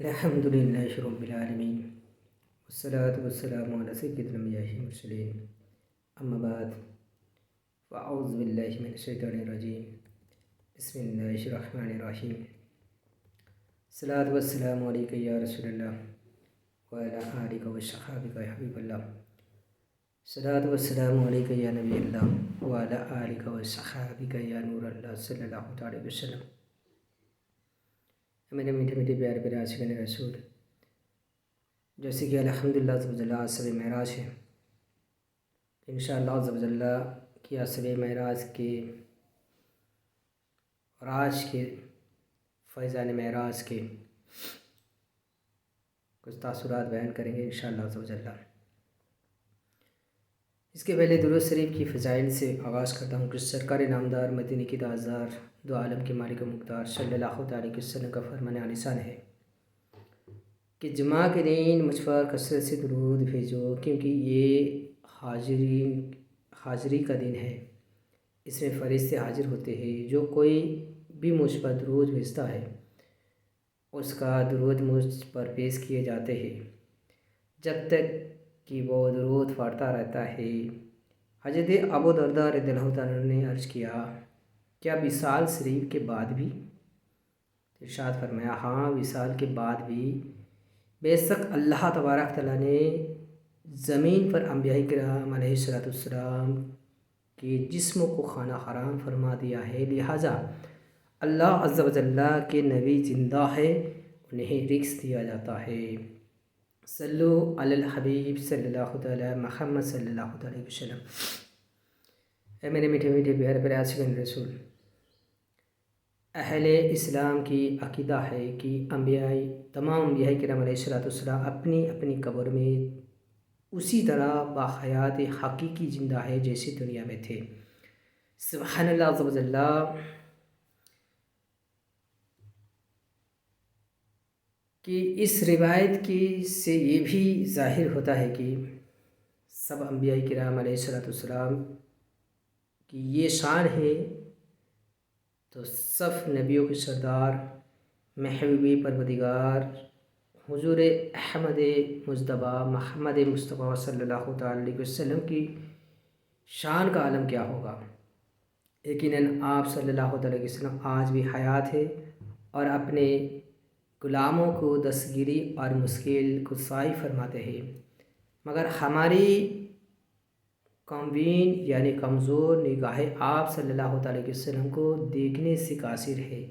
الحمد لله رب العالمين والصلاة والسلام على سيد الأنبياء والمرسلين أما بعد فأعوذ بالله من الشيطان الرجيم بسم الله الرحمن الرحيم الصلاة والسلام عليك يا رسول الله وعلى آلك وصحبك يا حبيب الله الصلاة والسلام عليك يا نبي الله وعلى آلك وصحبك يا نور الله صلى الله عليه وسلم. میرے میٹھے میٹھے پیارے پیارے عاشقان رسول، جیسے کہ الحمدللہ عزوجل شب معراج ہے، انشاءاللہ عزوجل کی شب معراج کے اور آج کے فیضان معراج کے کچھ تاثرات بیان کریں گے انشاءاللہ عزوجل. اس کے پہلے درود شریف کی فضائل سے آغاز کرتا ہوں کہ سرکار نامدار مدینے کی تاجدار دو عالم کے مالک و مختار صلی اللہ علیہ وسلم کا فرمان عالیشان ہے کہ جمعہ کے دن مجھ پر کثرت سے درود بھیجو، کیونکہ یہ حاضری کا دن ہے. اس میں فرشتے حاضر ہوتے ہیں. جو کوئی بھی مجھ پر درود بھیجتا ہے اس کا درود مجھ پر پیش کیے جاتے ہیں جب تک کہ وہ درود پڑھتا رہتا ہے. حضرت ابو درداء رضی اللہ تعالیٰ نے عرض کیا، کیا وصال شریف کے بعد بھی؟ ارشاد فرمایا، ہاں وصال کے بعد بھی. بے شک اللہ تبارک تعالیٰ نے زمین پر انبیاء کرام علیہ السلام کے جسموں کو خانہ حرام فرما دیا ہے، لہٰذا اللہ عز و جل کے نبی زندہ ہے، انہیں رزق دیا جاتا ہے. صلو علی الحبیب صلی اللہ تعالی محمد صلی اللہ علیہ وسلم. اے میرے میٹھے میٹھے پیارے پیارے عاشقان رسول، اہل اسلام کی عقیدہ ہے کہ تمام انبیاء کرام علیہ السلام اپنی اپنی قبر میں اسی طرح باحیات حقیقی زندہ ہے جیسے دنیا میں تھے. سبحان اللہ عز و جل. کہ اس روایت کی سے یہ بھی ظاہر ہوتا ہے کہ سب انبیاء کرام علیہ السلام کی یہ شان ہے، تو سب نبیوں کے سردار محبوب پروردگار حضور احمد مجتبیٰ محمد مصطفیٰ صلی اللہ علیہ وسلم کی شان کا عالم کیا ہوگا. یقیناً آپ صلی اللہ علیہ وسلم آج بھی حیات ہے اور اپنے غلاموں کو دستگیری اور مشکل کشائی فرماتے ہیں، مگر ہماری کمبین یعنی کمزور نگاہیں آپ صلی اللہ علیہ وسلم کو دیکھنے سے قاصر ہے.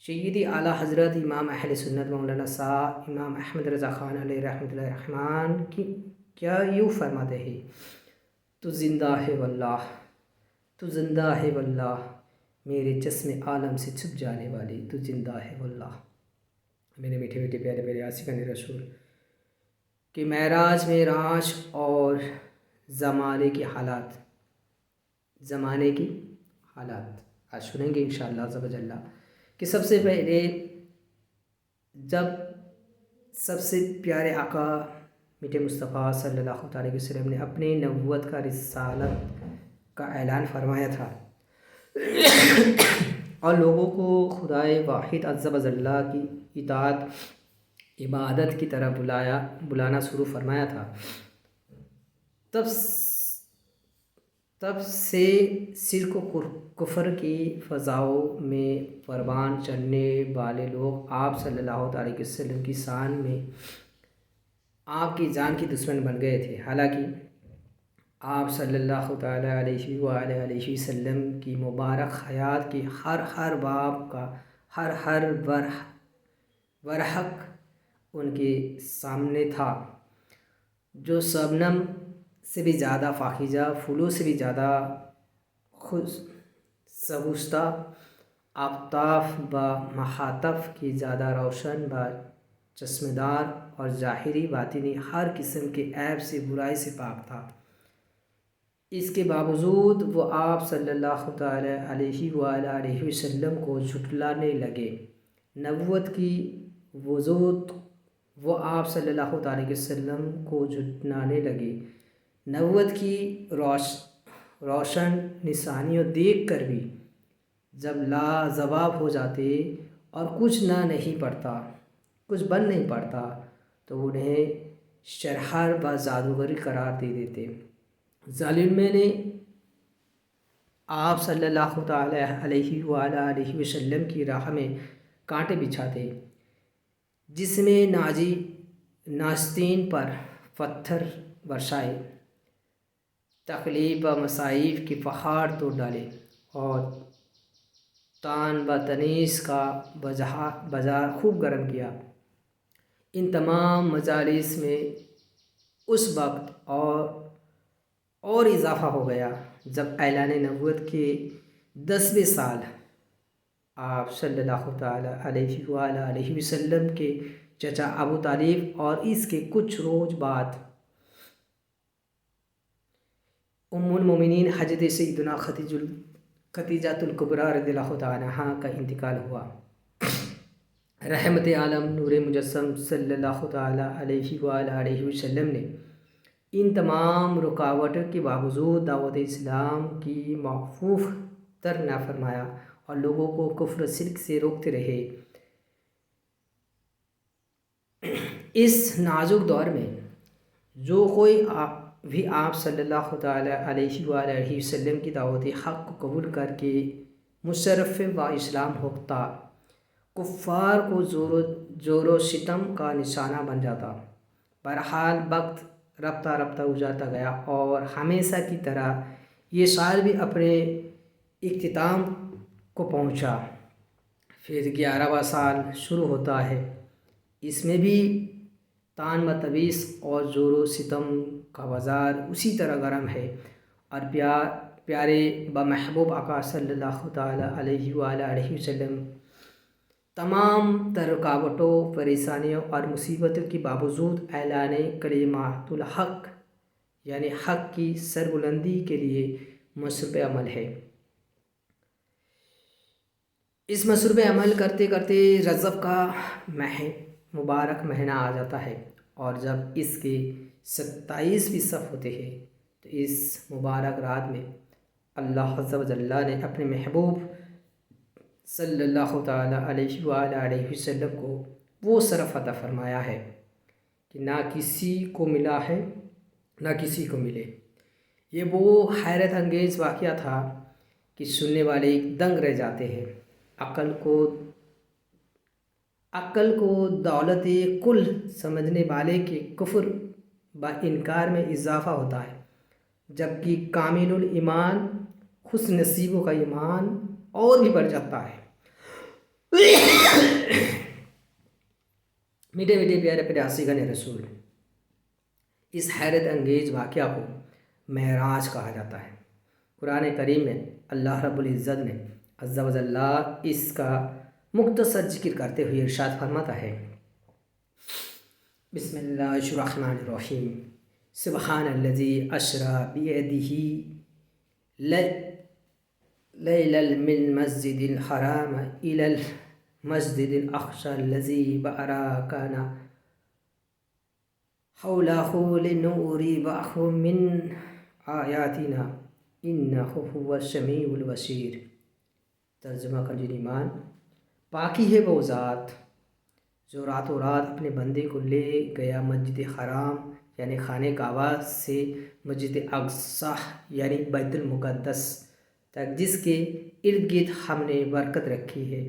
سیدی اعلیٰ حضرت امام اہل سنت مولانا صاحب امام احمد رضا خان علیہ رحمۃ اللہ الرحمن کی کیا یوں فرماتے ہیں، تو زندہ ہے واللہ، تو زندہ ہے واللہ، میرے چشم عالم سے چھپ جانے والی، تو زندہ ہے واللہ. میرے میٹھے میٹھے پیارے پیارے عاشقان رسول، کہ معراج اور زمانے کی حالات آج سنیں گے انشاءاللہ عز و جل. کہ سب سے پہلے جب سب سے پیارے آقا میٹھے مصطفیٰ صلی اللہ علیہ وسلم نے اپنی نبوت کا رسالت کا اعلان فرمایا تھا اور لوگوں کو خدائے واحد عز و جل کی اطاعت عبادت کی طرف بلانا شروع فرمایا تھا، تب سے شرک و کفر کی فضاؤں میں پروان چڑھنے والے لوگ آپ صلی اللہ علیہ وسلم کی شان میں آپ کی جان کی دشمن بن گئے تھے. حالانکہ آپ صلی اللہ تعالی علیہ وآلہ وسلم کی مبارک حیات کی ہر باب کا ہر برحق ان کے سامنے تھا، جو شبنم سے بھی زیادہ پاکیزہ، پھولوں سے بھی زیادہ خوشبوستہ، آفتاب و محتاب کی زیادہ روشن و چشمدار اور ظاہری باطنی ہر قسم کے عیب سے برائی سے پاک تھا. اس کے باوجود وہ آپ صلی اللہ تعالی علیہ وآلہ وسلم کو جھٹلانے لگے. نبوت کی وجود وہ آپ صلی اللہ علیہ وسلم کو جھٹلانے لگے. نبوت کی روشن نشانیوں دیکھ کر بھی جب لاجواب ہو جاتے اور کچھ نہ نہیں پڑتا کچھ بن نہیں پڑتا تو انہیں شرحار و جادوگر قرار دے دیتے۔ ظالمین نے آپ صلی اللہ تعالی علیہ وآلہ وسلم کی راہ میں کانٹے بچھاتے، جس میں ناستین پر پتھر برسائے، تکلیف و مصائب کے پہاڑ توڑ ڈالے اور تان و تنیس کا بازار خوب گرم کیا۔ ان تمام مجالس میں اس وقت اور اضافہ ہو گیا جب اعلان نبوت کے 10ویں سال آپ صلی اللہ تعالی علیہ وآلہ وسلم کے چچا ابو طالب اور اس کے کچھ روز بعد ام المومنین حضرت سیدنا خدیجہ الکبریٰ رضی اللہ تعالی عنہا کا انتقال ہوا۔ رحمت عالم نور مجسم صلی اللہ تعالی علیہ وآلہ وسلم نے ان تمام رکاوٹوں کے باوجود دعوت اسلام کی معفوف تر نہ فرمایا اور لوگوں کو کفر و شرک سے روکتے رہے۔ اس نازک دور میں جو کوئی بھی آپ صلی اللہ تعالی علیہ وآلہ وسلم کی دعوت حق کو قبول کر کے مشرف و اسلام ہوتا، کفار کو زور و ستم کا نشانہ بن جاتا۔ بہرحال وقت رفتہ رفتہ گزرتا گیا اور ہمیشہ کی طرح یہ سال بھی اپنے اختتام کو پہنچا۔ پھر 11واں سال شروع ہوتا ہے۔ اس میں بھی تان و تنیس اور زور و ستم کا بازار اسی طرح گرم ہے اور پیارے و محبوب آقا صلی اللہ تعالی علیہ وآلہ وسلم تمام تر رکاوٹوں، پریشانیوں اور مصیبتوں کے باوجود اعلان کلمات الحق یعنی حق کی سربلندی کے لیے مصروف عمل ہے۔ اس مصروف عمل کرتے کرتے رجب کا مبارک مہینہ آ جاتا ہے اور جب اس کے 27ویں صف ہوتے ہیں تو اس مبارک رات میں اللہ عز و جل نے اپنے محبوب صلی اللہ تعالی علیہ وآلہ وسلم کو وہ شرف عطا فرمایا ہے کہ نہ کسی کو ملا ہے نہ کسی کو ملے۔ یہ وہ حیرت انگیز واقعہ تھا کہ سننے والے دنگ رہ جاتے ہیں۔ عقل کو دولت کل سمجھنے والے کے کفر و انکار میں اضافہ ہوتا ہے، جبکہ کامل الایمان خوش نصیبوں کا ایمان اور بھی بڑھ جاتا ہے۔ میٹھے میٹھے پیارے پیارے عاشقان رسول، اس حیرت انگیز واقعہ کو معراج کہا جاتا ہے۔ قرآن کریم میں اللہ رب العزت نے عز و جل اس کا مختصر ذکر کرتے ہوئے ارشاد فرماتا ہے، بسم اللہ الرحمن الرحیم، سبحان الذی اسری بیدہ لیلا من المسجد الحرام الی المسجد الاقصی الذی بارکنا حولہ لنریہ من آیاتنا انہ هو السمیع البصیر۔ ترجمہ کنزِ ایمان، پاکی ہے وہ ذات جو راتوں رات اپنے بندے کو لے گیا مسجد حرام یعنی خانہ کعبہ سے مسجد اقصی یعنی بیت المقدس تک، جس کے ارد گرد ہم نے برکت رکھی ہے۔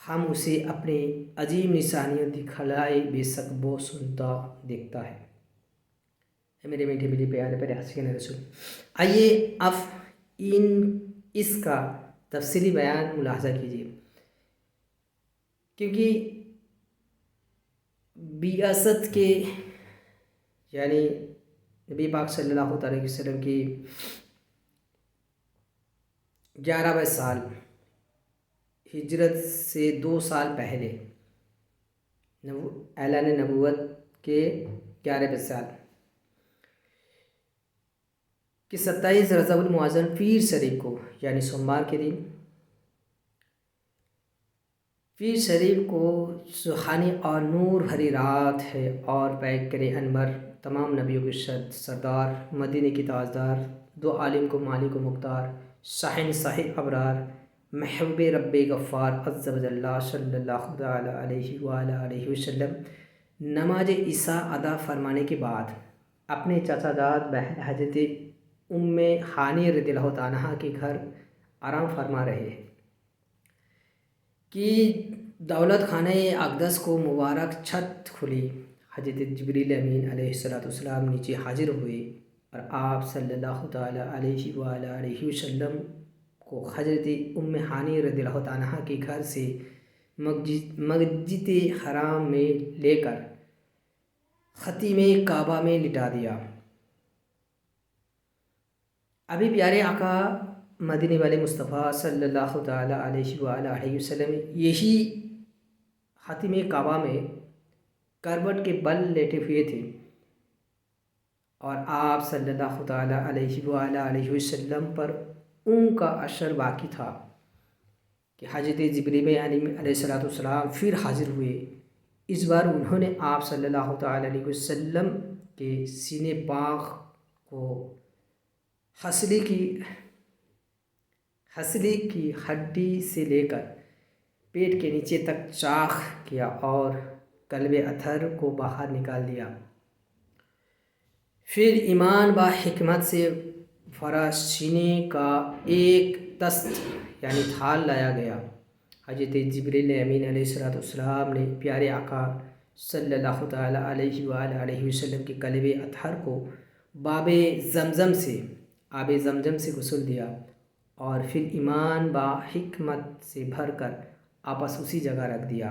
ہم اسے اپنی عظیم نشانیوں دکھلائے، بے شک وہ سنتا دیکھتا ہے۔ میرے میٹھے میٹھے پیارے پیارے عاشقان رسول، آئیے اب اس کا تفصیلی بیان ملاحظہ کیجیے، کیونکہ بعثت کے یعنی نبی پاک صلی اللہ علیہ وسلم کی 11ویں سال ہجرت سے 2 سال پہلے اعلان نبوت کے 11ویں سال کہ 27 رجب المعظم پیر شریف کو یعنی سوموار کے دن پیر شریف کو سہانی اور نور بھری رات ہے اور پیغمبر انور تمام نبیوں کے سردار، مدینے کی تاجدار، دو عالم کو مالک و مختار، شہنشاہ ابرار محبوب رب غفار عز و جل صلی اللہ تعالی علیہ وآلہ علیہ وسلم نماز عشاء ادا فرمانے کے بعد اپنے چچا جاد بہن حضرت ام ہانی رضی اللہ تعالیٰ عنہا کے گھر آرام فرما رہے ہیں کہ دولت خانہ اقدس کو مبارک چھت کھلی۔ حضرت جبریل امین علیہ السلام نیچے حاضر ہوئے اور آپ صلی اللہ تعالیٰ علیہ وآلہ علیہ وسلم کو حضرت ام ہانی رضی اللہ عنہا کے گھر سے مسجد حرام میں لے کر خطیم کعبہ میں لٹا دیا۔ ابھی پیارے آقا مدینے والے مصطفیٰ صلی اللہ تعالیٰ علیہ وآلہ علیہ وسلم یہی خطیم کعبہ میں کروٹ کے بل لیٹے ہوئے تھے اور آپ صلی اللہ تعالیٰ علیہ وآلہ علیہ وسلم پر ان کا اثر باقی تھا کہ حضرت جبریل علیہ السلام پھر حاضر ہوئے۔ اس بار انہوں نے آپ صلی اللہ تعالیٰ علیہ وسلم کے سینے پاک کو ہنسلی کی ہڈی سے لے کر پیٹ کے نیچے تک چاک کیا اور قلب اطہر کو باہر نکال دیا۔ پھر ایمان با حکمت سے فرا سینے کا ایک دست یعنی تھال لایا گیا۔ حضرت جبریل امین علیہ السلام نے پیارے آقا صلی اللہ تعالیٰ علیہ وآلہ علیہ وسلم کے قلب اطہر کو آب زمزم سے غسل دیا اور پھر ایمان با حکمت سے بھر کر آپس اسی جگہ رکھ دیا۔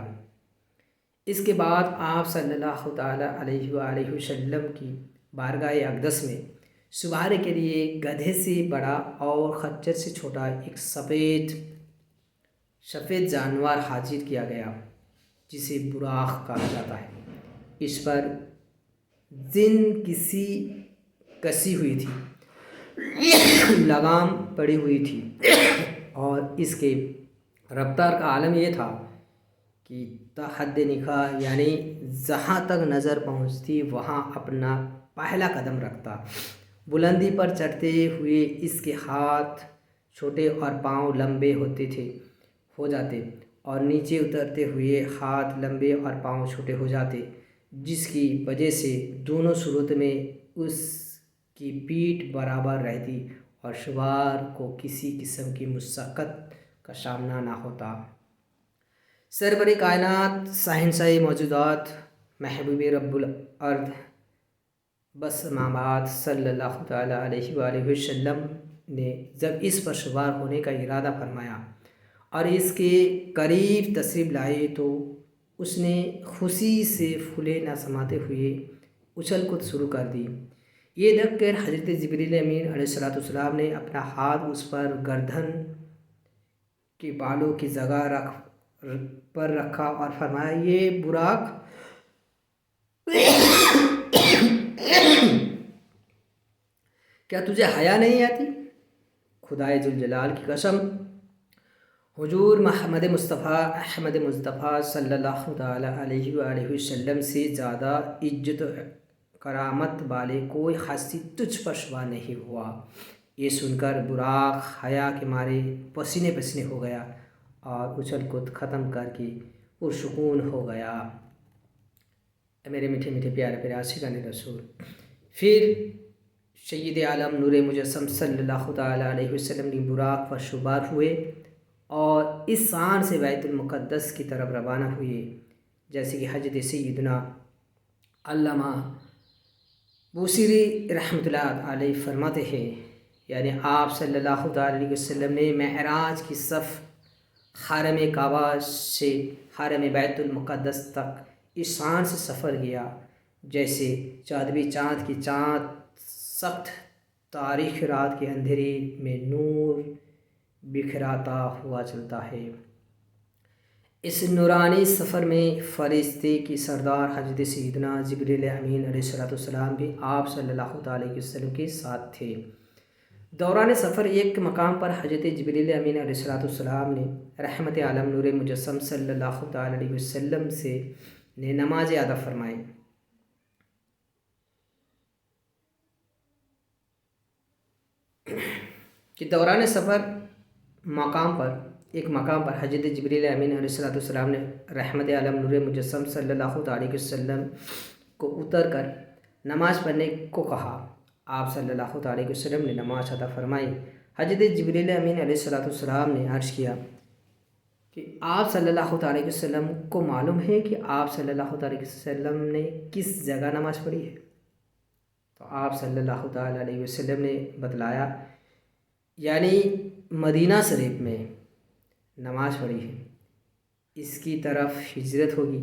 اس کے بعد آپ صلی اللہ تعالیٰ علیہ وآلہ وسلم کی بارگاہ اقدس میں سواری کے لیے گدھے سے بڑا اور خچر سے چھوٹا ایک سفید جانور حاضر کیا گیا جسے براق کہا جاتا ہے۔ اس پر زن کسی ہوئی تھی، لگام پڑی ہوئی تھی اور اس کے رفتار کا عالم یہ تھا کہ تا حد نگاہ یعنی جہاں تک نظر پہنچتی وہاں اپنا پہلا قدم رکھتا۔ بلندی پر چڑھتے ہوئے اس کے ہاتھ چھوٹے اور پاؤں لمبے ہو جاتے اور نیچے اترتے ہوئے ہاتھ لمبے اور پاؤں چھوٹے ہو جاتے، جس کی وجہ سے دونوں صورت میں اس کی پیٹھ برابر رہتی اور سوار کو کسی قسم کی مشقت کا سامنا نہ ہوتا۔ سرور کائنات شہنشاہ موجودات محبوب رب الارض والسماوات صلی اللہ تعالیٰ علیہ وآلہ وسلم نے جب اس پر سوار ہونے کا ارادہ فرمایا اور اس کے قریب تشریف لائے تو اس نے خوشی سے پھولے نہ سماتے ہوئے اچھل کود شروع کر دی۔ یہ دیکھ کر حضرت جبریل امین علیہ السلام نے اپنا ہاتھ اس پر گردن کے بالوں کی جگہ پر رکھا اور فرمایا، یہ براق کیا تجھے حیا نہیں آتی؟ خدائے ذوالجلال کی قسم، حضور محمد مصطفیٰ احمد مصطفیٰ صلی اللہ تعالیٰ علیہ وآلہ وسلم سے زیادہ عزت و کرامت والے کوئی ہستی تجھ پر سوار نہیں ہوا۔ یہ سن کر براق حیا کے مارے پسینے پسینے ہو گیا اور اچھل کود ختم کر کے پرسکون ہو گیا۔ میرے میٹھے میٹھے پیارے پیارے عاشقان رسول، پھر سید عالم نور مجسم صلی اللہ تعالیٰ علیہ وسلم کی براق پر سوار ہوئے اور اس شان سے بیت المقدس کی طرف روانہ ہوئے جیسے کہ حضرت سیدنا علامہ بوصیری رحمۃ اللہ علیہ فرماتے ہیں، یعنی آپ صلی اللہ تعالیٰ علیہ وسلم نے معراج کی صف حرم کعبہ سے حرم بیت المقدس تک اس شان سے سفر کیا جیسے چاندوی چاند کی چاند سخت تاریخ رات کے اندھیرے میں نور بکھراتا ہوا چلتا ہے۔ اس نورانی سفر میں فرشتے کی سردار حضرت سیدنا جبریل امین علیہ السلام بھی آپ صلی اللہ تعالیٰ علیہ وسلم کے ساتھ تھے۔ دوران سفر ایک مقام پر حضرت جبریل امین علیہ السلام نے رحمت عالم نور مجسم صلی اللہ تعالیٰ علیہ وسلم سے نماز ادا فرمائی۔ کہ دوران سفر مقام پر ایک مقام پر حضرت جبریل امین علیہ السلام نے رحمت عالم نور مجسم صلی اللہ علیہ وسلم کو اتر کر نماز پڑھنے کو کہا۔ آپ صلی اللہ علیہ وسلم نے نماز ادا فرمائی۔ حضرت جبریل امین علیہ السلام نے عرض کیا کہ آپ صلی اللہ علیہ وسلم کو معلوم ہے کہ آپ صلی اللہ علیہ وسلم نے کس جگہ نماز پڑھی ہے؟ تو آپ صلی اللہ علیہ وسلم نے بتلایا، یعنی مدینہ شریف میں نماز پڑھی ہے، اس کی طرف ہجرت ہوگی۔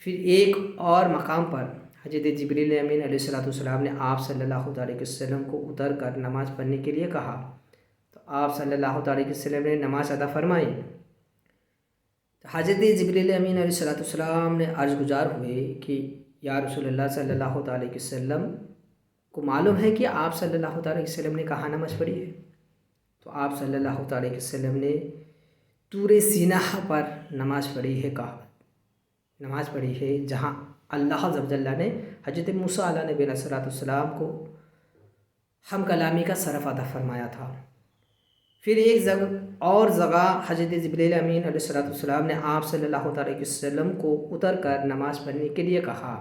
پھر ایک اور مقام پر حضرت جبریل امین علیہ السلام نے آپ صلی اللہ علیہ وسلم کو اتر کر نماز پڑھنے کے لیے کہا، تو آپ صلی اللہ علیہ وسلم نے نماز ادا فرمائی۔ حضرت جبریل امین علیہ السلام نے عرض گزار ہوئے کہ یا رسول اللہ صلی اللہ علیہ وسلم کو معلوم ہے کہ آپ صلی اللہ علیہ وسلم نے کہاں نماز پڑھی ہے؟ تو آپ صلی اللہ علیہ وسلم نے طور سینہ پر نماز پڑھی ہے جہاں اللہ عز و جل نے حضرت موسیٰ علیہ نبی علیہ السلام کو ہم کلامی کا شرف عطا فرمایا تھا۔ پھر ایک جگہ حضرت جبریل امین علیہ السلام نے آپ صلی اللہ علیہ وسلم کو اتر کر نماز پڑھنے کے لیے کہا،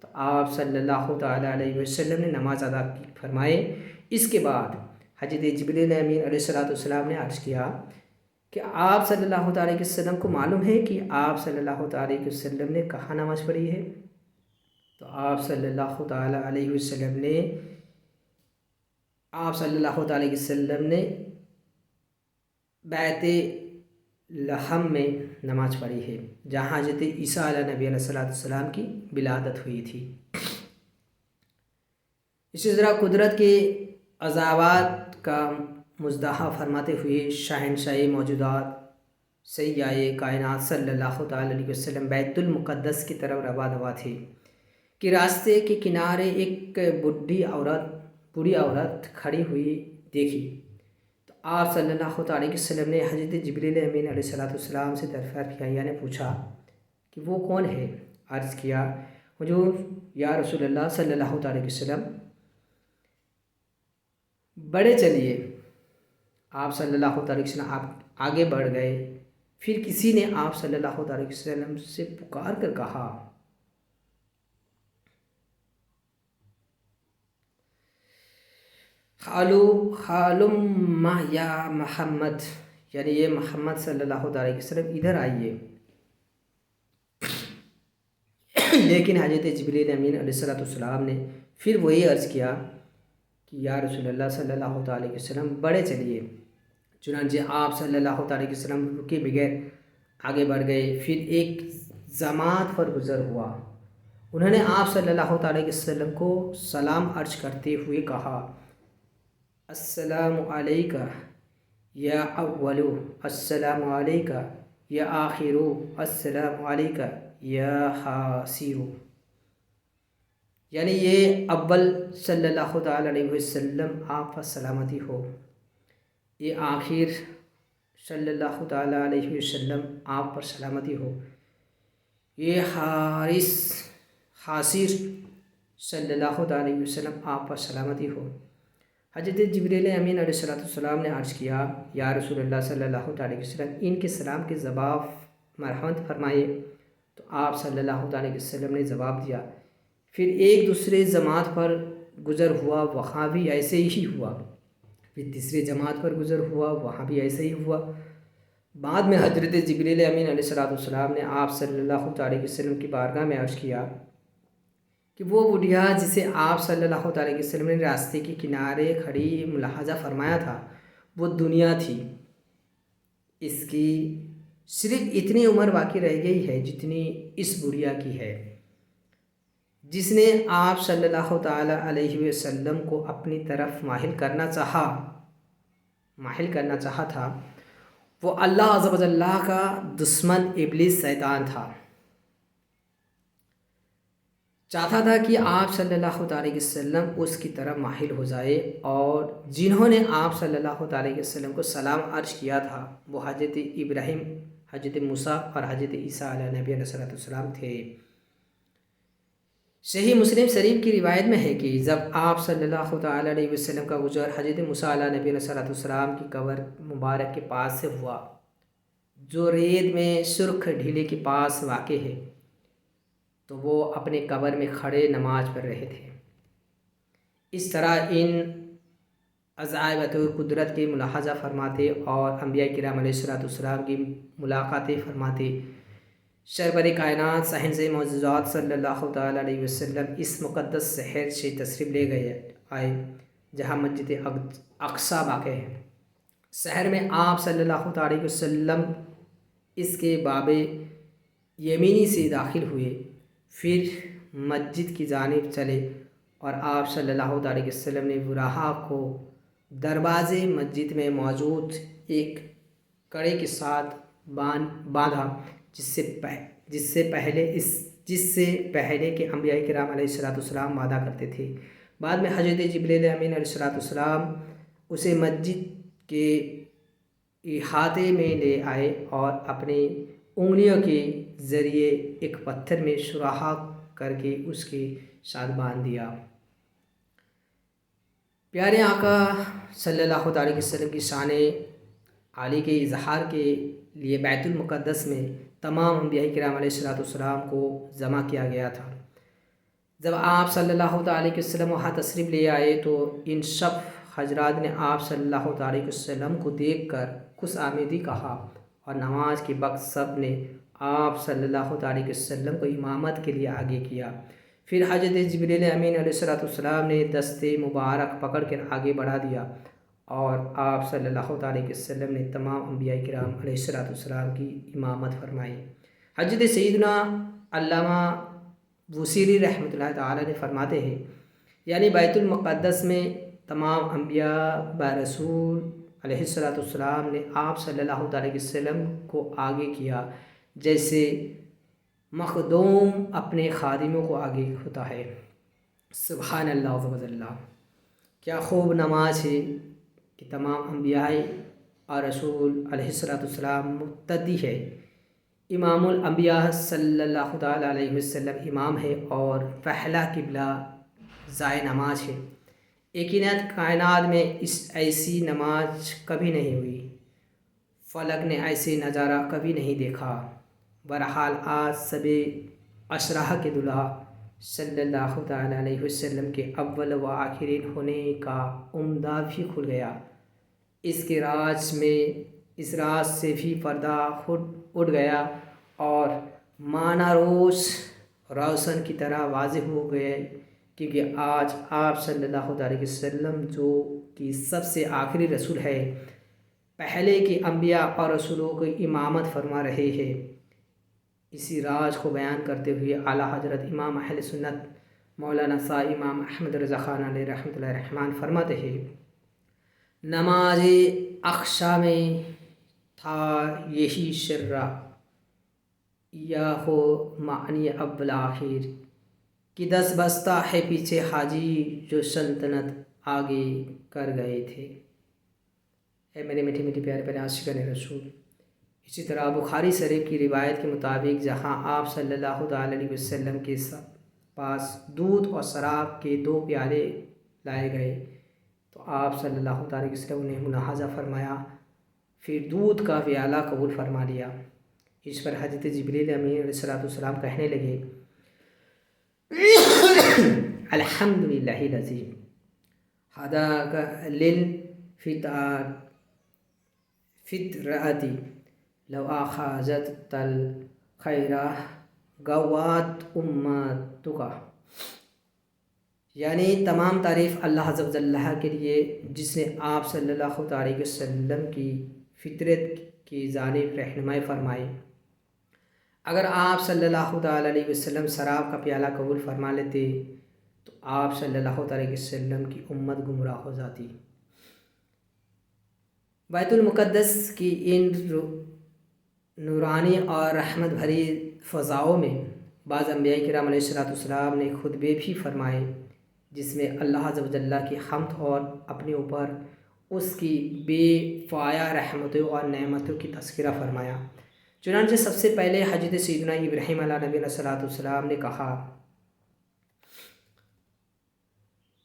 تو آپ صلی اللہ علیہ وسلم نے نماز ادا فرمائے۔ اس کے بعد حضرت جبریل امین علیہ السلام نے عرض کیا کہ آپ صلی اللہ علیہ وسلم کو معلوم ہے کہ آپ صلی اللہ علیہ وسلم نے کہاں نماز پڑھی ہے؟ تو آپ صلی اللہ علیہ وسلم نے بیت لحم میں نماز پڑھی ہے، جہاں حضرت عیسیٰ علیہ نبی علیہ السلام کی ولادت ہوئی تھی۔ اسی طرح قدرت کے عذابات کا مزدحہ فرماتے ہوئے شہنشاہ موجودات سیدہ کائنات صلی اللہ علیہ وسلم بیت المقدس کی طرف رواں تھے کہ راستے کے کنارے ایک بوڑھی عورت کھڑی ہوئی دیکھی، تو آپ صلی اللہ علیہ وسلم نے حضرت جبریل امین علیہ السلام سے دریافت کیا، یعنی پوچھا کہ وہ کون ہے؟ عرض کیا، حضور یا رسول اللہ صلی اللہ علیہ وسلم بڑھے چلیے۔ آپ صلی اللہ علیہ وسلم آگے بڑھ گئے۔ پھر کسی نے آپ صلی اللہ علیہ وسلم سے پکار کر کہا، خالم یا محمد، یعنی یہ محمد صلی اللہ علیہ وسلم ادھر آئیے۔ لیکن حضرت جبریل امین علیہ السلام نے پھر وہی عرض کیا کہ یا رسول اللہ صلی اللہ علیہ وسلم بڑھے چلیے۔ چنانچہ آپ صلی اللہ علیہ وسلم رکے بغیر آگے بڑھ گئے۔ پھر ایک جماعت پر گزر ہوا، انہوں نے آپ صلی اللہ علیہ وسلم کو سلام عرض کرتے ہوئے کہا، السلام علیکہ یا اول، السلام علیکہ یا آخر، السلام علیکہ یا حاصر، یعنی یہ اول صلی اللہ علیہ وسلم آپ پر سلامتی ہو، یہ آخر صلی اللہ علیہ وسلم آپ پر سلامتی ہو، یہ حاصر صلی اللہ علیہ وسلم آپ پر سلامتی ہو۔ حضرت جبریل امین علیہ السلام نے عرض کیا، یا رسول اللہ صلی اللہ علیہ وسلم ان کے سلام کے جواب مرحمت فرمائے۔ تو آپ صلی اللہ علیہ وسلم نے جواب دیا۔ پھر ایک دوسرے جماعت پر گزر ہوا، وہاں بھی ایسے ہی ہوا۔ پھر تیسرے جماعت پر گزر ہوا، وہاں بھی ایسے ہی ہوا۔ بعد میں حضرت جبریل امین علیہ السلام نے آپ صلی اللہ علیہ وسلم کی بارگاہ میں عرض کیا کہ وہ بڑھیا جسے آپ صلی اللہ علیہ وسلم نے راستے کے کنارے کھڑی ملاحظہ فرمایا تھا، وہ دنیا تھی، اس کی صرف اتنی عمر باقی رہ گئی ہے جتنی اس بڑھیا کی ہے۔ جس نے آپ صلی اللہ علیہ وسلم کو اپنی طرف مائل کرنا چاہا تھا، وہ اللہ عز و جل کا دشمن ابلیس شیطان تھا۔ چاہتا تھا کہ آپ صلی اللہ علیہ وسلم اس کی طرف مائل ہو جائے، اور جنہوں نے آپ صلی اللہ علیہ وسلم کو سلام عرض کیا تھا وہ حضرت ابراہیم، حضرت موسیٰ اور حضرت عیسیٰ علیہ نبی علیہ السلام تھے۔ صحیح مسلم شریف کی روایت میں ہے کہ جب آپ صلی اللہ تعالیٰ علیہ وسلم کا گزر حضرت موسیٰ علیہ نبی علیہ السلام کی قبر مبارک کے پاس سے ہوا، جو ریت میں سرخ ڈھیلے کے پاس واقع ہے، تو وہ اپنے قبر میں کھڑے نماز پڑھ رہے تھے۔ اس طرح ان عجائب قدرت کے ملاحظہ فرماتے اور انبیاء کرام علیہ السلام کی ملاقاتیں فرماتے، سرور کائنات صاحب معجزات صلی اللہ تعالیٰ علیہ وسلم اس مقدس شہر سے تشریف لے آئے جہاں مسجد اقصیٰ واقع ہے۔ شہر میں آپ صلی اللہ تعالیٰ علیہ وسلم اس کے باب یمینی سے داخل ہوئے، پھر مسجد کی جانب چلے اور آپ صلی اللہ تعالیٰ علیہ وسلم نے براہا کو دروازے مسجد میں موجود ایک کڑے کے ساتھ باندھا، جس سے پہلے کہ انبیاء کرام علیہ السلام وعدہ کرتے تھے۔ بعد میں حضرت جبریل امین علیہ السلام اسے مسجد کے احاطے میں لے آئے اور اپنی انگلیوں کے ذریعے ایک پتھر میں سوراخ کر کے اس کے ساتھ باندھ دیا۔ پیارے آقا صلی اللہ علیہ وسلم کی شان عالی کے اظہار کے لیے بیت المقدس میں تمام انبیاء کرام علیہ السلام کو جمع کیا گیا تھا۔ جب آپ صلی اللہ علیہ وسلم وہاں تشریف لے آئے تو ان سب حضرات نے آپ صلی اللہ علیہ وسلم کو دیکھ کر خوش آمدید کہا اور نماز کے وقت سب نے آپ صلی اللہ علیہ وسلم کو امامت کے لیے آگے کیا۔ پھر حضرت جبریل امین علیہ السلام نے دست مبارک پکڑ کر آگے بڑھا دیا اور آپ صلی اللہ علیہ وسلم نے تمام انبیاء کرام علیہ السلام کی امامت فرمائی۔ حضرت سیدنا علامہ بوصیری رحمۃ اللہ تعالیٰ نے فرماتے ہیں، یعنی بیت المقدس میں تمام انبیاء برسول علیہ السلام نے آپ صلی اللہ علیہ وسلم کو آگے کیا، جیسے مخدوم اپنے خادموں کو آگے ہوتا ہے۔ سبحان اللہ و اللہ، کیا خوب نماز ہے کہ تمام انبیاء اور رسول علیہ السلام مقتدی ہے۔ امام الانبیاء صلی اللہ تعالیٰ علیہ وسلم امام ہے اور پہلا قبلہ جائے نماز ہے۔ یقیناً کائنات میں ایسی نماز کبھی نہیں ہوئی، فلک نے ایسے نظارہ کبھی نہیں دیکھا۔ بہرحال آج شب عشرہ کے دلہا صلی اللہ تعالیٰ علیہ وسلم کے اول و آخرین ہونے کا عمدہ بھی کھل گیا۔ اس راز سے بھی پردہ اٹھ گیا اور معنی روشن کی طرح واضح ہو گئے، کیونکہ آج آپ صلی اللہ علیہ وسلم جو کہ سب سے آخری رسول ہے، پہلے کے انبیاء اور رسولوں کو امامت فرما رہے ہیں۔ اسی راز کو بیان کرتے ہوئے اعلیٰ حضرت امام اہل سنت مولانا شاہ امام احمد رضا خان علیہ رحمۃ اللہ الرحمن فرماتے ہیں، نماز اقصیٰ میں تھا یہی سر، یا ہو معنی اول آخر، کہ دس بستہ ہے پیچھے حاجی جو سلطنت آگے کر گئے تھے۔ اے میرے میٹھے میٹھے پیارے پیارے عاشقان رسول، اسی طرح بخاری شریف کی روایت کے مطابق جہاں آپ صلی اللہ علیہ وسلم کے پاس دودھ اور شراب کے 2 پیالے لائے گئے تو آپ صلی اللہ علیہ وسلم نے ملاحظہ فرمایا، پھر دودھ کا پیالہ قبول فرما لیا۔ اس پر حضرت جبریل امین علیہ السلام کہنے لگے، الحمدللہ الذی ہداک للفطرۃ لو اخذت الخیر غوات امتک، یعنی تمام تعریف اللہ عز و جل کے لیے جس نے آپ صلی اللہ علیہ وسلم کی فطرت کی جانب رہنمائی فرمائی۔ اگر آپ صلی اللہ علیہ وسلم شراب کا پیالہ قبول فرما لیتے تو آپ صلی اللہ علیہ وسلم کی امت گمراہ ہو جاتی۔ بیت المقدس کی ان نورانی اور رحمت بھری فضاؤں میں بعض انبیاء کرام علیہ السلام نے خطبے بھی فرمائے، جس میں اللہ عز و جل کی حمد اور اپنے اوپر اس کی بے پایہ رحمتوں اور نعمتوں کی تذکرہ فرمایا۔ چنانچہ سب سے پہلے حضرت سیدنا ابراہیم علیہ نبی علیہ السلام نے کہا،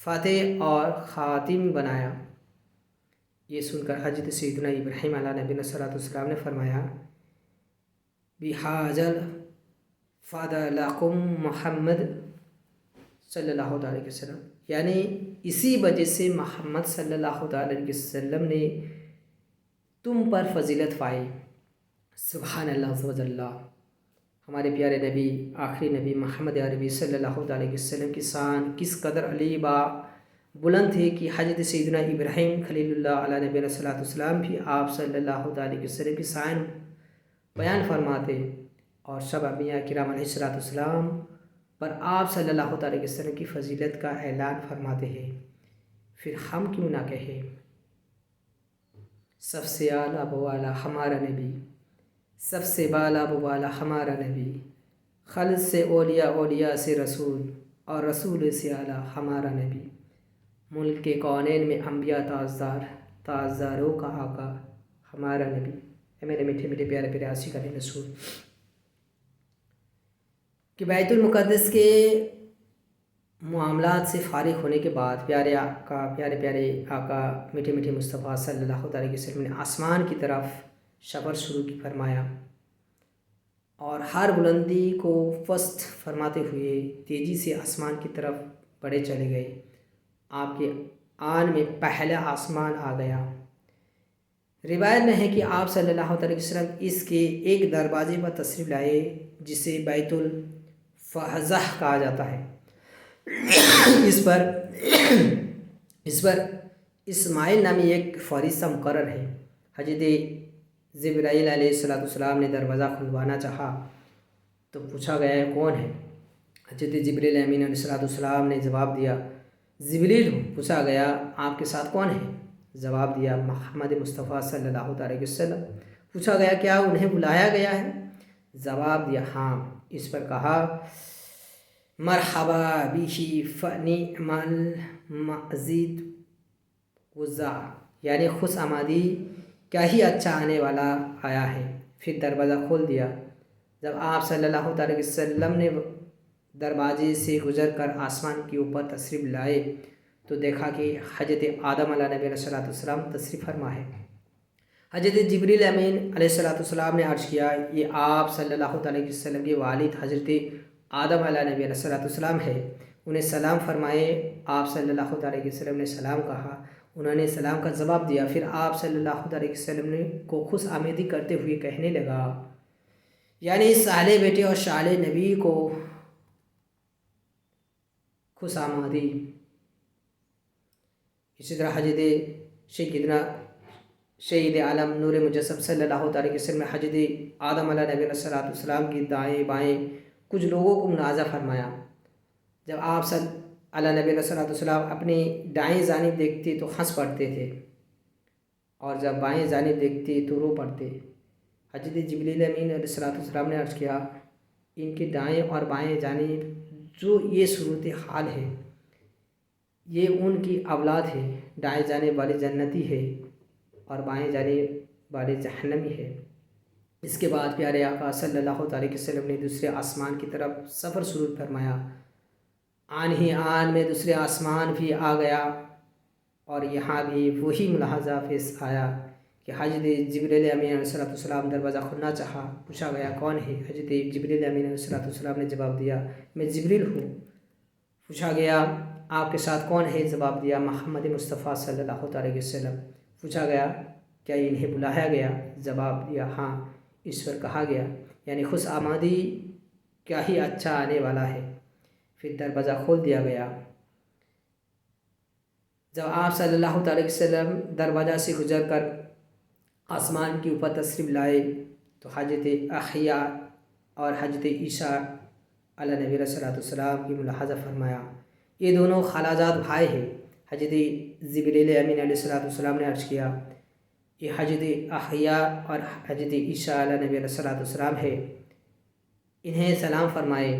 فاتح اور خاتم بنایا۔ یہ سن کر حضرت سیدنا ابراہیم علیہ نبی صلاۃ والسلام نے فرمایا بحاجل فضلکم محمد صلی اللہ علیہ وسلم، یعنی اسی وجہ سے محمد صلی اللہ علیہ وسلم نے تم پر فضیلت پائی۔ سبحان اللہ عز و جل۔ ہمارے پیارے نبی، آخری نبی محمد عربی صلی اللہ علیہ وسلم کی شان کس قدر علی با بلند تھی کہ حضرت سیدنا ابراہیم خلیل اللہ علیہ نبی صلی اللہ علیہ وسلم بھی آپ صلی اللہ علیہ وسلم کی شان بیان فرماتے، اور سب انبیاء کرام علیہ السلام پر آپ صلی اللہ علیہ وسلم کی فضیلت کا اعلان فرماتے ہیں۔ پھر ہم کیوں نہ کہیں سب سے اعلیٰ و اعلیٰ ہمارا نبی، سب سے بالا و بالا ہمارا نبی، خلق سے اولیاء، اولیاء سے رسول، اور رسول سے اعلیٰ ہمارا نبی، ملک کے کونین میں انبیاء تاجدار، تاجداروں کا آقا ہمارا نبی۔ اے میرے میٹھے میٹھے پیارے پیارے عاشقان رسول، کہ بیت المقدس کے معاملات سے فارغ ہونے کے بعد پیارے آقا، پیارے پیارے آقا میٹھے میٹھے مصطفیٰ صلی اللہ علیہ وسلم نے آسمان کی طرف سفر شروع کی فرمایا، اور ہر بلندی کو پست فرماتے ہوئے تیزی سے آسمان کی طرف بڑھے چلے گئے۔ آپ کے آن میں پہلا آسمان آ گیا۔ روایت میں ہے کہ آپ صلی اللہ علیہ وسلم اس کے ایک دروازے پر تشریف لائے جسے بیت الفحزہ کہا جاتا ہے۔ اس پر اسماعیل نامی ایک فرشتہ مقرر ہے۔ حضرت جبرائیل علیہ السلام نے دروازہ کھلوانا چاہا تو پوچھا گیا کون ہے؟ حضرت جبرائیل امین علیہ السلام نے جواب دیا جبریل ہوں۔ پوچھا گیا آپ کے ساتھ کون ہے؟ جواب دیا محمد مصطفیٰ صلی اللہ علیہ وسلم۔ پوچھا گیا کیا انہیں بلایا گیا ہے؟ جواب دیا ہاں۔ اس پر کہا مرحبا بہ فنعم المزید وزا، یعنی خوش آمدی، کیا ہی اچھا آنے والا آیا ہے۔ پھر دروازہ کھول دیا۔ جب آپ صلی اللہ علیہ وسلم نے دروازے سے گزر کر آسمان کے اوپر تشریف لائے تو دیکھا کہ حضرت آدم علیہ نبی صلی اللہ علیہ وسلم تشریف فرما ہے۔ حضرت جبریل امین علیہ السلام نے عرض کیا یہ آپ صلی اللہ علیہ وسلم کے والد حضرت آدم علیہ نبی صلی اللہ علیہ وسلم ہے، انہیں سلام فرمائے۔ آپ صلی اللہ علیہ وسلم نے سلام کہا، انہوں نے سلام کا جواب دیا۔ پھر آپ صلی اللہ علیہ وسلم کو خوش آمدید کرتے ہوئے کہنے لگا، یعنی صالح بیٹے اور صالح نبی کو خوش آمدید۔ اسی طرح حضرت شہید عالم نور مجسم صلی اللہ علیہ وسلم نے حضرت آدم علیہ نبی صلی اللہ علیہ وسلم کی دائیں بائیں کچھ لوگوں کو ملاحظہ فرمایا۔ جب آپ صلی اللہ علیہ وسلم اپنی دائیں جانب دیکھتے تو ہنس پڑتے تھے، اور جب بائیں جانب دیکھتے تو رو پڑتے۔ حضرت جبریل امین علیہ السلام نے عرض کیا ان کی دائیں اور بائیں جانب جو یہ صورت حال ہے یہ ان کی اولاد ہے، دائیں جانب والی جنتی ہے اور بائیں جانب والی جہنمی ہے۔ اس کے بعد پیارے آقا صلی اللہ علیہ وسلم نے دوسرے آسمان کی طرف سفر شروع فرمایا۔ آن ہی آن میں دوسرے آسمان بھی آ گیا، اور یہاں بھی وہی ملاحظہ پیش آیا کہ حضرت جبریل امین علیہ السلام دروازہ کھولنا چاہا۔ پوچھا گیا کون ہے؟ حضرت جبریل امین علیہ السلام نے جواب دیا میں جبریل ہوں۔ پوچھا گیا آپ کے ساتھ کون ہے؟ جواب دیا محمد مصطفیٰ صلی اللہ علیہ وسلم۔ پوچھا گیا کیا انہیں بلایا گیا؟ جواب دیا ہاں۔ اس پر کہا گیا یعنی خوش آمدی، کیا ہی اچھا آنے والا ہے۔ پھر دروازہ کھول دیا گیا۔ جب آپ صلی اللہ علیہ وسلم دروازہ سے گزر کر آسمان کے اوپر تشریف لائے تو حضرت احیا اور حضرت عیسیٰ علیہ نبی صلی اللہ علیہ وسلم کی ملاحظہ فرمایا۔ یہ دونوں خالازاد بھائی ہیں۔ حضرت جبریل امین علیہ السلام نے عرض کیا یہ حضرت احیا اور حضرت عیسیٰ علیہ نبی صلی اللہ علیہ وسلم ہے، انہیں سلام فرمائے۔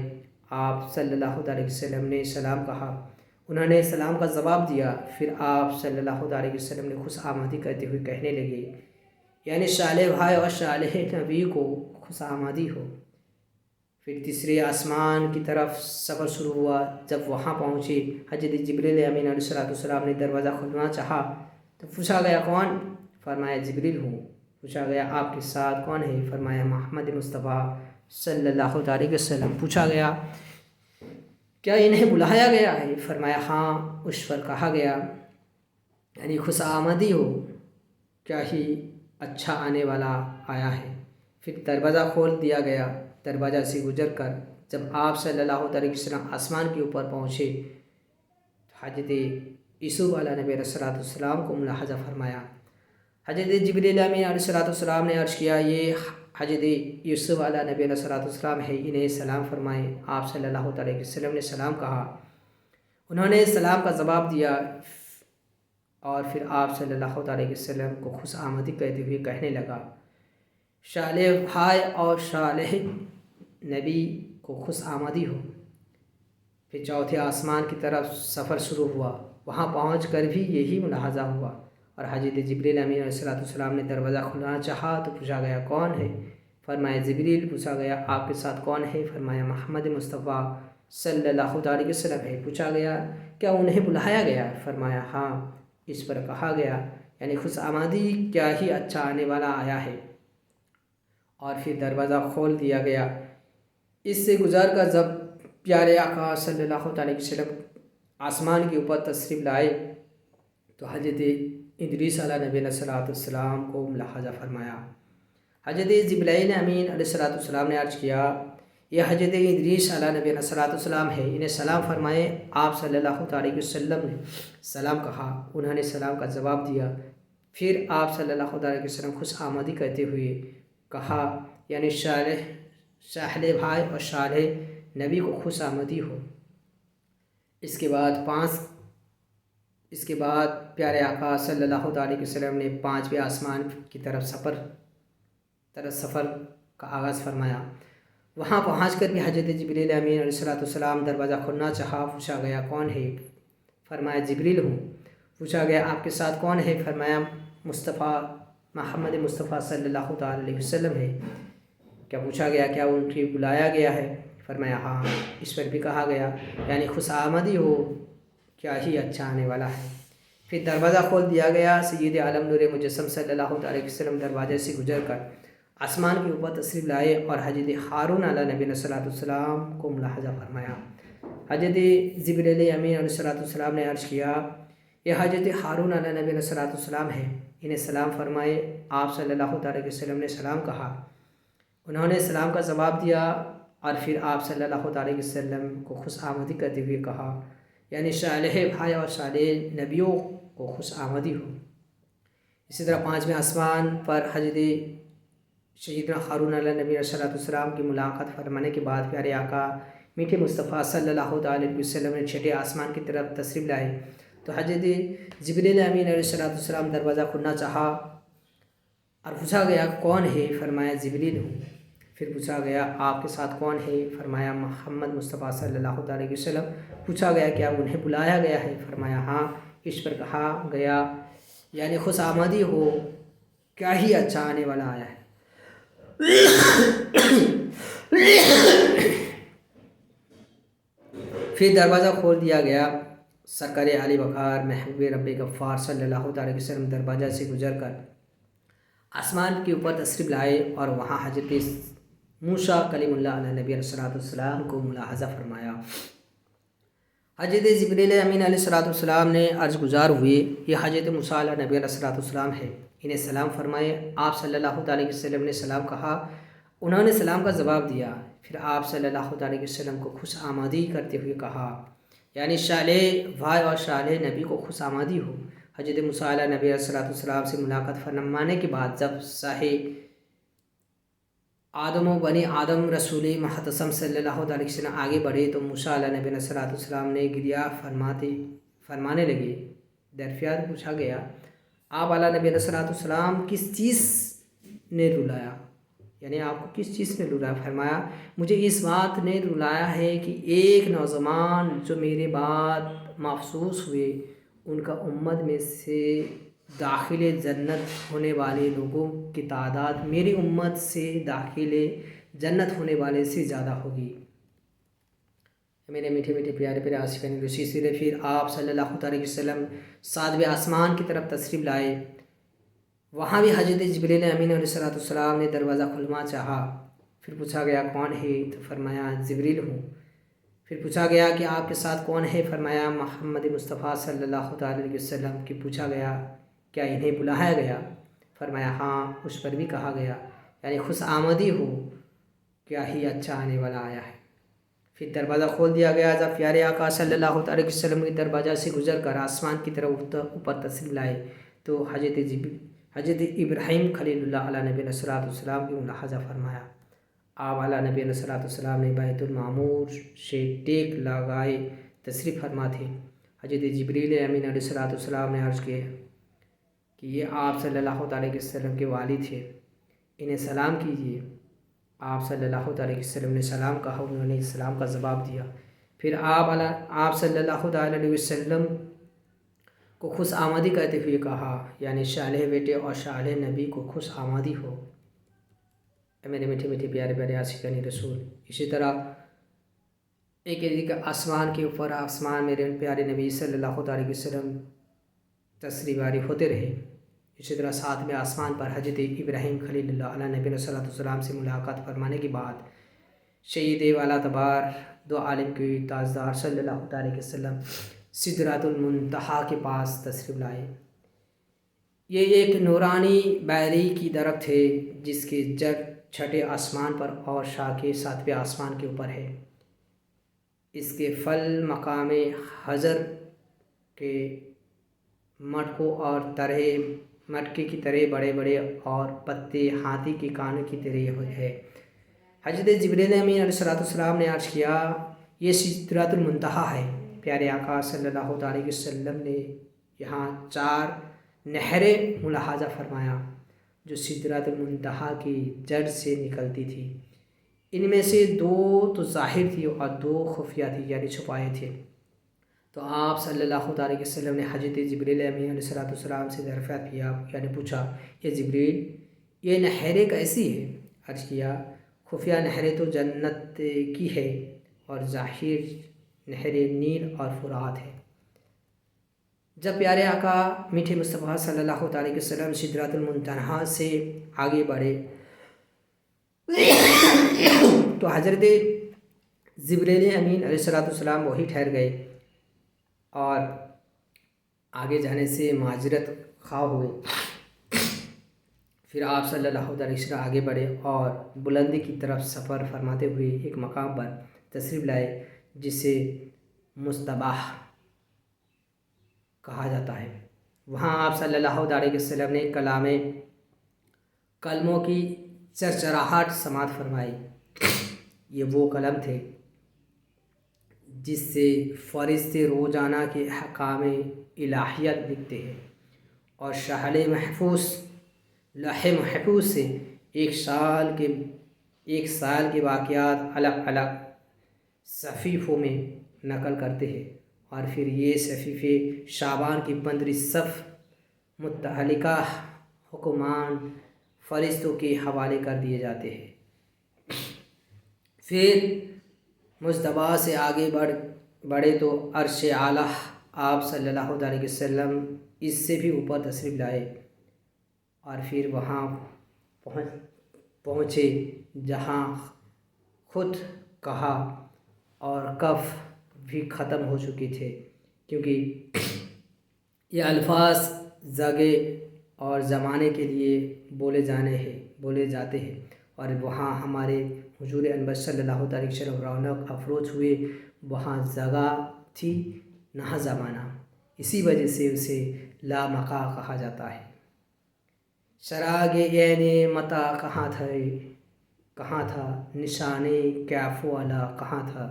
آپ صلی اللہ علیہ وسلم نے سلام کہا، انہوں نے سلام کا جواب دیا۔ پھر آپ صلی اللہ علیہ وسلم نے خوش آمدید کرتے ہوئے کہنے لگے یعنی صالح بھائی اور صالح نبی کو خوش آمدید ہو۔ پھر تیسرے آسمان کی طرف سفر شروع ہوا۔ جب وہاں پہنچے حضرت جبریل امین علیہ السلام نے دروازہ کھولنا چاہا تو پوچھا گیا کون؟ فرمایا جبریل ہوں۔ پوچھا گیا آپ کے ساتھ کون ہے؟ فرمایا محمد مصطفیٰ صلی اللہ علیہ وسلم۔ پوچھا گیا کیا انہیں بلایا گیا ہے؟ فرمایا ہاں۔ اس پر کہا گیا یعنی خوش آمدی ہو، کیا ہی اچھا آنے والا آیا ہے۔ پھر دروازہ کھول دیا گیا۔ دروازہ سے گزر کر جب آپ صلی اللہ علیہ وسلم آسمان کے اوپر پہنچے تو حضرت یوسف علیہ نبی علیہ السلام کو ملاحظہ فرمایا۔ حضرت جبریل امین علیہ السلام نے عرض کیا یہ حضرت یوسف علیہ نبی علیہ السلام ہے، انہیں سلام فرمائیں۔ آپ صلی اللہ علیہ وسلم نے سلام کہا، انہوں نے سلام کا جواب دیا اور پھر آپ صلی اللہ علیہ وسلم کو خوش آمدید کہتے ہوئے کہنے لگا صالح بھائی اور صالح نبی کو خوش آمدید ہو۔ پھر چوتھے آسمان کی طرف سفر شروع ہوا۔ وہاں پہنچ کر بھی یہی ملاحظہ ہوا اور حضرت جبریل امین علیہ السلام نے دروازہ کھلانا چاہا تو پوچھا گیا کون ہے؟ فرمایا جبریل۔ پوچھا گیا آپ کے ساتھ کون ہے؟ فرمایا محمد مصطفیٰ صلی اللہ علیہ وسلم ہے۔ پوچھا گیا کیا انہیں بلایا گیا؟ فرمایا ہاں۔ اس پر کہا گیا یعنی خوش آمدید، کیا ہی اچھا آنے والا آیا ہے، اور پھر دروازہ کھول دیا گیا۔ اس سے گزر کر جب پیارے آقا صلی اللہ علیہ وسلم آسمان کے اوپر تشریف لائے تو حضرت ادریس علیہ نبی علیہ السلام کو ملاحظہ فرمایا۔ حضرت جبرائیل امین علیہ السلام نے عرض کیا یہ حضرت ادریس علیہ نبی علیہ السلام ہے، انہیں سلام فرمائے۔ آپ صلی اللہ علیہ وسلم نے سلام کہا، انہوں نے سلام کا جواب دیا۔ پھر آپ صلی اللہ علیہ وسلم خوش آمدید کہتے ہوئے کہا یعنی صالح بھائی اور صالح نبی کو خوش آمدید ہو۔ اس کے بعد پیارے آقا صلی اللہ علیہ وسلم نے پانچویں آسمان کی طرف سفر کا آغاز فرمایا۔ وہاں پہنچ کر بھی حضرت جبریل امین علیہ السلام دروازہ کھولنا چاہا۔ پوچھا گیا کون ہے؟ فرمایا جبریل ہوں۔ پوچھا گیا آپ کے ساتھ کون ہے؟ فرمایا محمد مصطفیٰ صلی اللہ علیہ وسلم ہے۔ کیا پوچھا گیا کیا ان کی بلایا گیا ہے؟ فرمایا ہاں۔ اس پر بھی کہا گیا یعنی خوش آمدید ہو، کیا ہی اچھا آنے والا ہے۔ پھر دروازہ کھول دیا گیا۔ سید عالم نور مجسم صلی اللہ علیہ وسلم دروازے سے گزر کر آسمان کے اوپر تشریف لائے اور حضرت ہارون علیہ نبی علیہ السلام کو ملاحظہ فرمایا۔ حضرت جبریل امین علیہ السلام نے عرض کیا یہ حضرت ہارون علیہ نبی علیہ السلام ہے، انہیں سلام فرمائے۔ آپ صلی اللہ علیہ وسلم نے سلام کہا، انہوں نے سلام کا جواب دیا اور پھر آپ صلی اللہ علیہ وسلم کو خوش آمدید کرتے ہوئے کہا یعنی صالح بھائی اور صالح نبیوں کو خوش آمدید ہو۔ اسی طرح پانچویں آسمان پر حضرت سیدنا ہارون علیہ نبی علیہ السلام کی ملاقات فرمانے کے بعد پیارے آقا میٹھے مصطفیٰ صلی اللہ علیہ وسلم نے چھٹے آسمان کی طرف تشریف لائے تو حضرت جبریل امین علیہ السلام دروازہ کھولنا چاہا اور پوچھا گیا کون ہے؟ فرمایا جبریل ہوں۔ پھر پوچھا گیا آپ کے ساتھ کون ہے؟ فرمایا محمد مصطفیٰ صلی اللہ علیہ وسلم۔ پوچھا گیا کیا انہیں بلایا گیا ہے؟ فرمایا ہاں۔ اس پر کہا گیا یعنی خوش آمدید ہو، کیا ہی اچھا آنے والا آیا ہے۔ پھر دروازہ کھول دیا گیا۔ سرکار علی وقار محبوب رب غفار صلی اللہ علیہ وسلم دروازہ سے گزر کر آسمان کے اوپر تشریف لائے اور وہاں حضرت موسیٰ کلیم اللہ علیہ نبی علیہ السلام کو ملاحظہ فرمایا۔ حضرت جبریل امین علیہ السلام نے عرض گزار ہوئے یہ حضرت موسیٰ علیہ نبی علیہ السلام ہے، انہیں سلام فرمائے۔ آپ صلی اللہ علیہ وسلم نے سلام کہا، انہوں نے سلام کا جواب دیا۔ پھر آپ صلی اللہ علیہ وسلم کو خوش آمدید کرتے ہوئے کہا یعنی صالح بھائی اور صالح نبی کو خوش آمدید ہو۔ حضرت موسیٰ علیہ نبی علیہ السلام سے ملاقات فرمانے کے بعد جب صاحب آدم و بنی آدم رسول محتشم صلی اللہ علیہ وسلم آگے بڑھے تو موسیٰ علیہ نبی علیہ السلام نے گریہ فرمانے لگے۔ دریافت پوچھا گیا آپ علیہ نبی علیہ السلام کس چیز نے رلایا، یعنی آپ کو کس چیز نے رلایا؟ فرمایا مجھے اس بات نے رلایا ہے کہ ایک نوجوان جو میرے بعد محفوظ ہوئے ان کا امت میں سے داخل جنت ہونے والے لوگوں کی تعداد میری امت سے داخل جنت ہونے والے سے زیادہ ہوگی۔ میرے میٹھے میٹھے پیارے پیارے عاشقان رسول سیرے، پھر آپ صلی اللہ علیہ وسلم 7ویں آسمان کی طرف تشریف لائے۔ وہاں بھی حضرت جبریل امین علیہ السلام نے دروازہ کھلوانا چاہا۔ پھر پوچھا گیا کون ہے؟ تو فرمایا جبریل ہوں۔ پھر پوچھا گیا کہ آپ کے ساتھ کون ہے؟ فرمایا محمد مصطفیٰ صلی اللہ علیہ وسلم کی۔ پوچھا گیا کیا انہیں بلایا گیا؟ فرمایا ہاں، اس پر بھی کہا گیا یعنی خوش آمدی ہو، کیا ہی اچھا آنے والا آیا ہے۔ پھر دروازہ کھول دیا گیا۔ جب پیارے آقا صلی اللہ علیہ وسلم کے دروازہ سے گزر کر آسمان کی طرف اوپر تشریف لائے تو حضرت ابراہیم خلیل اللہ علیہ نبی علیہ السلام کی ملاحظہ فرمایا۔ آپ علیہ نبی علیہ السلام نے بیت المعمور سے ٹیک لگائے تشریف فرما تھے۔ حضرت جبریل امین علیہ السلام نے عرض کیا کہ یہ آپ صلی اللہ علیہ وسلم کے والد تھے، انہیں سلام کیجیے۔ آپ صلی اللہ علیہ وسلم نے سلام کہا، انہوں نے سلام کا جواب دیا۔ پھر آپ صلی اللہ علیہ وسلم کو خوش آمدی کہتے ہوئے کہا، یعنی صالح بیٹے اور صالح نبی کو خوش آمدی ہو۔ میرے میٹھے میٹھے پیارے پیارے عاشقان رسول، اسی طرح ایک آسمان کے اوپر آسمان میرے پیارے نبی صلی اللہ علیہ وسلم تشریف آوری ہوتے رہے۔ اسی طرح 7ویں آسمان پر حضرت ابراہیم خلیل اللہ علیہ نبی علیہ السلام سے ملاقات فرمانے کے بعد سید والا تبار دو عالم کے تاجدار صلی اللہ علیہ وسلم سدرۃ المنتہا کے پاس تشریف لائے۔ یہ ایک نورانی بیری کی درخت ہے جس کے جڑ 6 آسمان پر اور شاخیں 7ویں آسمان کے اوپر ہے۔ اس کے پھل مقام حجر کے مٹکوں اور مٹکے کی طرح بڑے بڑے اور پتے ہاتھی کے کانوں کی طرح ہے۔ حضرت جبریل امین علیہ السلام نے عرض کیا یہ سدرۃ المنتہا ہے۔ پیارے آقا صلی اللہ علیہ وسلم نے یہاں 4 نہریں ملاحظہ فرمایا جو سدرۃ المنتہا کی جڑ سے نکلتی تھی۔ ان میں سے 2 تو ظاہر تھی اور 2 خفیہ تھی یعنی چھپائے تھے۔ تو آپ صلی اللہ علیہ وسلم نے حضرت جبریل امین علیہ السلام سے دریافت کیا، یعنی پوچھا یہ جبریل یہ نہریں کیسی ہے؟ عرض کیا خفیہ نہریں تو جنت کی ہے اور ظاہر نہریں نیل اور فرات ہے۔ جب پیارے آقا میٹھے مصطفیٰ صلی اللہ علیہ وسلم سدرۃ المنتہا سے آگے بڑھے تو حضرت جبریل امین علیہ السلام وہی ٹھہر گئے اور آگے جانے سے معذرت خواہ ہوئے۔ پھر آپ صلی اللہ علیہ وسلم آگے بڑھے اور بلندی کی طرف سفر فرماتے ہوئے ایک مقام پر تشریف لائے جسے مصطبہ کہا جاتا ہے۔ وہاں آپ صلی اللہ علیہ وسلم نے کلموں کی چرچراہٹ سماعت فرمائی۔ یہ وہ کلم تھے جس سے فرشتے روزانہ کے احکام الہیت لکھتے ہیں اور لوح محفوظ سے ایک سال کے واقعات الگ الگ صحیفوں میں نقل کرتے ہیں، اور پھر یہ صحیفے شعبان کی 15 صف متعلقہ حکمان فرشتوں کے حوالے کر دیے جاتے ہیں۔ پھر مصطبہ سے آگے بڑھے تو عرش اعلیٰ آپ صلی اللہ علیہ وسلم اس سے بھی اوپر تشریف لائے اور پھر وہاں پہنچے جہاں خود کہا اور کف بھی ختم ہو چکے تھے، کیونکہ یہ الفاظ جگہ اور زمانے کے لیے بولے جاتے ہیں، اور وہاں ہمارے حضور انور صلی اللہ علیہ وسلم رونق افروز ہوئے۔ وہاں جگہ تھی نہ زمانہ، اسی وجہ سے اسے لامقا کہا جاتا ہے۔ چراغ عین متا کہاں تھا، نشان کیف والا کہاں تھا،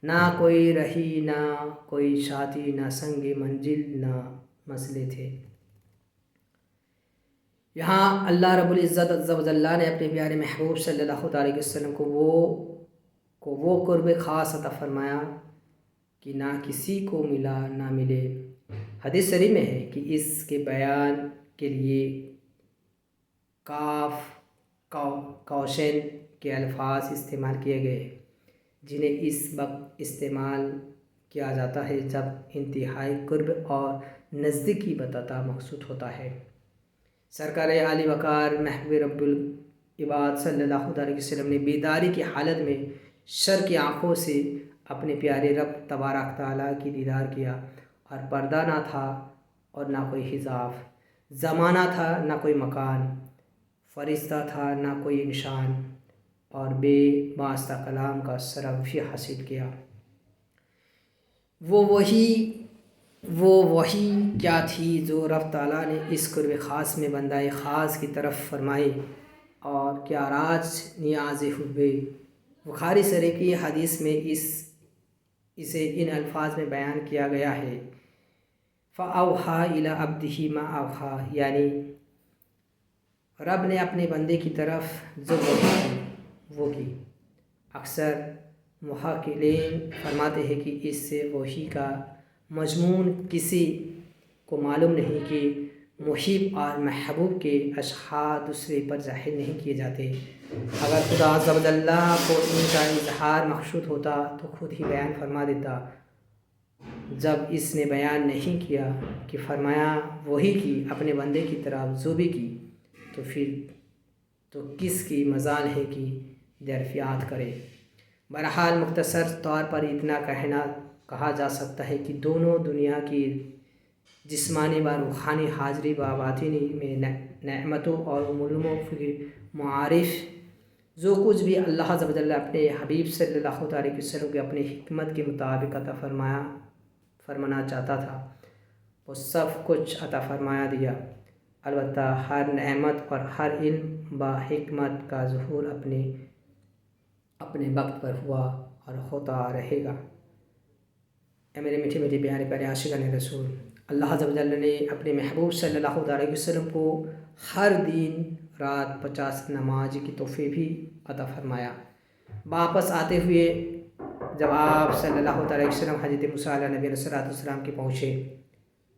نہ کوئی رہی نہ کوئی ساتھی، نہ سنگ منزل نہ مسئلے تھے۔ یہاں اللہ رب العزت عز و جل نے اپنے پیارے محبوب صلی اللہ علیہ وسلم کو وہ قرب خاص عطا فرمایا کہ نہ کسی کو ملا نہ ملے۔ حدیث شریف میں ہے کہ اس کے بیان کے لیے قاف قوسین کے الفاظ استعمال کیے گئے جنہیں اس وقت استعمال کیا جاتا ہے جب انتہائی قرب اور نزدیکی بتاتا مقصود ہوتا ہے۔ سرکار عالی وقار محبوب رب العباد صلی اللہ علیہ وسلم نے بیداری کی حالت میں شر کی آنکھوں سے اپنے پیارے رب تبارک تعالیٰ کی دیدار کیا، اور پردہ نہ تھا اور نہ کوئی حجاب، زمانہ تھا نہ کوئی مکان، فرشتہ تھا نہ کوئی نشان، اور بے واسطہ کلام کا شرف حاصل کیا۔ وہ وہی کیا تھی جو رب تعالیٰ نے اس قرب خاص میں بندہ خاص کی طرف فرمائی، اور کیا راج نیاز ہوئے۔ بخاری شریف کی حدیث میں اسے ان الفاظ میں بیان کیا گیا ہے، فَأَوْحَىٰ إِلَىٰ عَبْدِهِ مَا أَوْحَىٰ، یعنی رب نے اپنے بندے کی طرف جو وحی کی وہ کی۔ اکثر محققین فرماتے ہیں کہ اس سے وحی کا مضمون کسی کو معلوم نہیں کہ محب اور محبوب کے اشعار دوسرے پر ظاہر نہیں کیے جاتے۔ اگر خدا عز و جل کو ان کا اظہار مقصود ہوتا تو خود ہی بیان فرما دیتا۔ جب اس نے بیان نہیں کیا کہ فرمایا وہی کی اپنے بندے کی طرف جو بھی کی، تو پھر تو کس کی مجال ہے کہ دریافت کرے۔ بہرحال مختصر طور پر اتنا کہا جا سکتا ہے کہ دونوں دنیا کی جسمانی و روحانی حاضری و باطنی میں نعمتوں اور علوموں کے معارف جو کچھ بھی اللہ عز و جل اپنے حبیب صلی اللہ علیہ وسلم کے اپنے حکمت کے مطابق عطا فرمانا چاہتا تھا، وہ سب کچھ عطا فرمایا دیا۔ البتہ ہر نعمت اور ہر علم با حکمت کا ظہور اپنے وقت پر ہوا اور ہوتا رہے گا۔ اے میرے میٹھے میٹھے پیارے پیارے عاشقان رسول، اللہ عز و جل نے اپنے محبوب صلی اللہ علیہ وسلم کو ہر دن رات 50 نماز کی توفیق بھی عطا فرمایا۔ واپس آتے ہوئے جب آپ صلی اللہ علیہ وسلم حضرت موسیٰ علیہ نبی علیہ السلام کے پہنچے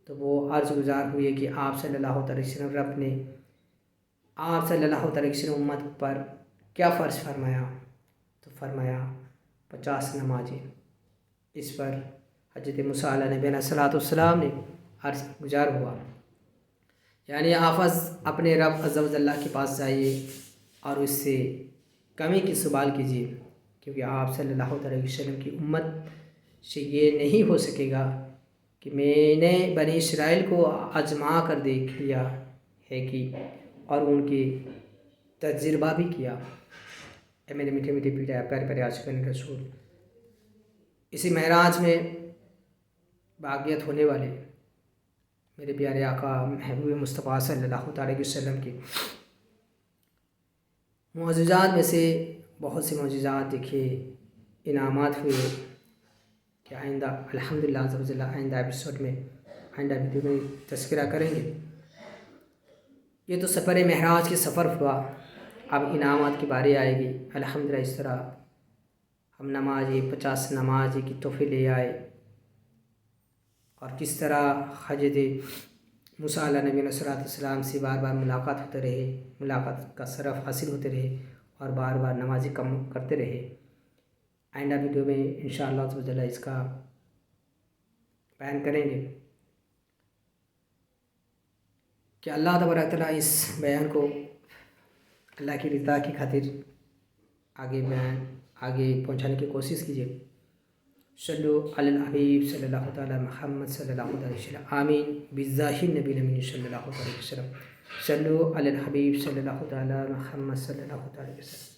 تو وہ عرض گزار ہوئے کہ آپ صلی اللہ علیہ وسلم رب نے آپ صلی اللہ علیہ وسلم امت پر کیا فرض فرمایا؟ تو فرمایا 50 نمازیں۔ اس پر حضرت موسیٰ علیہ نبی علیہ السلام نے عرض گزار ہوا، یعنی آپ اپنے رب عز و جل کے پاس جائیے اور اس سے کمی کی سوال کیجیے، کیونکہ آپ صلی اللہ علیہ وسلم کی امت سے یہ نہیں ہو سکے گا کہ میں نے بنی اسرائیل کو آزما کر دیکھ لیا ہے کہ اور ان کی تجربہ بھی کیا۔ اے میرے میٹھے میٹھے پیارے پیارے عاشقان رسول، اسی معراج میں باغیت ہونے والے میرے پیارے آقا محبوب مصطفیٰ صلی اللہ علیہ وسلم کے معجزات میں سے بہت سے معجزات دیکھے، انعامات ہوئے کہ آئندہ الحمدللہ عز و جل آئندہ ایپیسوڈ میں آئندہ ویڈیو میں تذکرہ کریں گے۔ یہ تو سفر معراج کے سفر ہوا، اب انعامات کی باری آئے گی۔ الحمدللہ اس طرح ہم 50 نماز کی تحفے لے آئے، اور کس طرح حضرت موسیٰ علیہ نبی علیہ السلام سے بار بار ملاقات ہوتے رہے، ملاقات کا شرف حاصل ہوتے رہے، اور بار بار نمازی کم کرتے رہے۔ آئندہ ویڈیو میں انشاءاللہ عز و جل اس کا بیان کریں گے کہ اللہ تبارک تعالیٰ اس بیان کو اللہ کی رضا کی خاطر آگے پہنچانے کی کوشش کیجیے۔ صلو علی الحبیب صلی اللہ تعالی محمد صلی اللہ علیہ وسلم، آمین بجاہ النبی الامین صلی اللہ علیہ وسلم۔ صلو علی الحبیب صلی اللہ تعالی محمد صلی اللہ علیہ وسلم۔